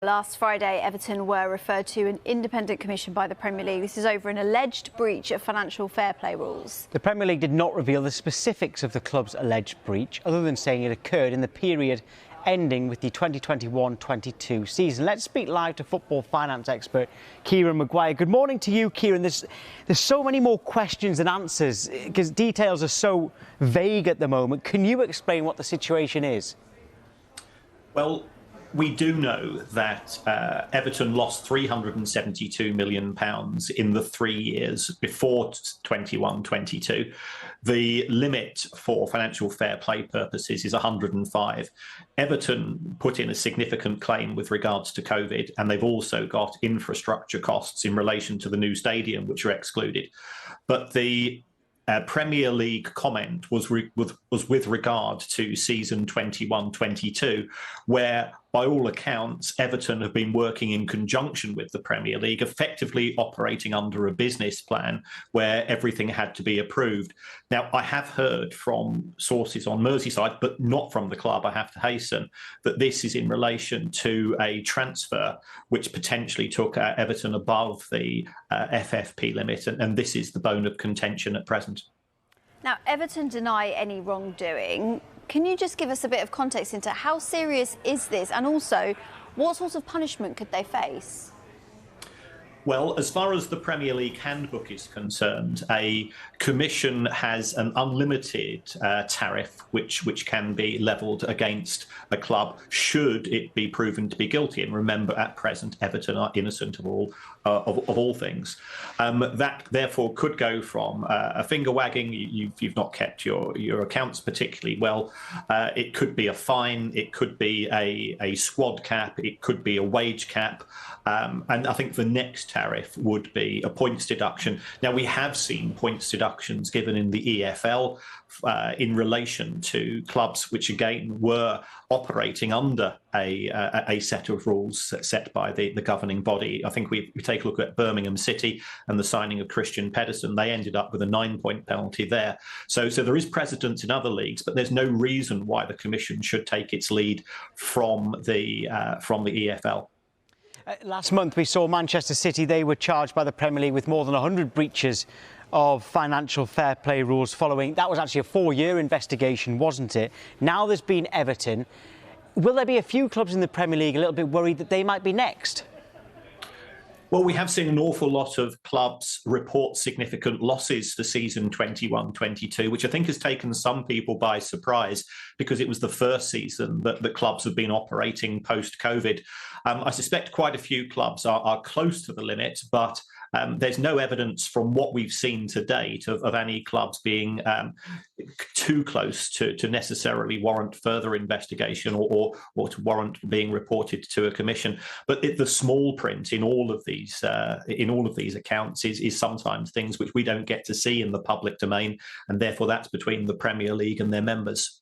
Last Friday, Everton were referred to an independent commission by the Premier League. This is over an alleged breach of financial fair play rules. The Premier League did not reveal the specifics of the club's alleged breach, other than saying it occurred in the period ending with the 2021-22 season. Let's speak live to football finance expert Kieran Maguire. Good morning to you, Kieran. There's so many more questions than answers because details are so vague at the moment. Can you explain what the situation is? Well, we do know that Everton lost £372 million in the 3 years before 21-22. The limit for financial fair play purposes is 105. Everton put in a significant claim with regards to COVID, and they've also got infrastructure costs in relation to the new stadium, which are excluded. But the Premier League comment was with regard to season 21-22, where, by all accounts, Everton have been working in conjunction with the Premier League, effectively operating under a business plan where everything had to be approved. Now, I have heard from sources on Merseyside, but not from the club, I have to hasten, that this is in relation to a transfer which potentially took Everton above the FFP limit, and this is the bone of contention at present. Now, Everton deny any wrongdoing. Can you just give us a bit of context into how serious is this, and also what sort of punishment could they face? Well, as far as the Premier League handbook is concerned, a commission has an unlimited tariff which can be levelled against a club should it be proven to be guilty. And remember, at present, Everton are innocent of all things. That therefore could go from a finger wagging. You've not kept your accounts particularly well. It could be a fine. It could be a squad cap. It could be a wage cap. And I think the next tariff would be a points deduction. Now, we have seen points deductions given in the EFL in relation to clubs which, again, were operating under a set of rules set by the governing body. I think we take a look at Birmingham City and the signing of Christian Pedersen. They ended up with a 9-point penalty there. So there is precedent in other leagues, but there's no reason why the Commission should take its lead from the EFL. Last month we saw Manchester City. They were charged by the Premier League with more than 100 breaches of financial fair play rules following. That was actually a 4-year investigation, wasn't it? Now there's been Everton. Will there be a few clubs in the Premier League a little bit worried that they might be next? Well, we have seen an awful lot of clubs report significant losses for season 21-22, which I think has taken some people by surprise because it was the first season that the clubs have been operating post-COVID. I suspect quite a few clubs are close to the limit, but there's no evidence from what we've seen to date of any clubs being too close to necessarily warrant further investigation or to warrant being reported to a commission. But the small print in all of these accounts is sometimes things which we don't get to see in the public domain, and therefore that's between the Premier League and their members.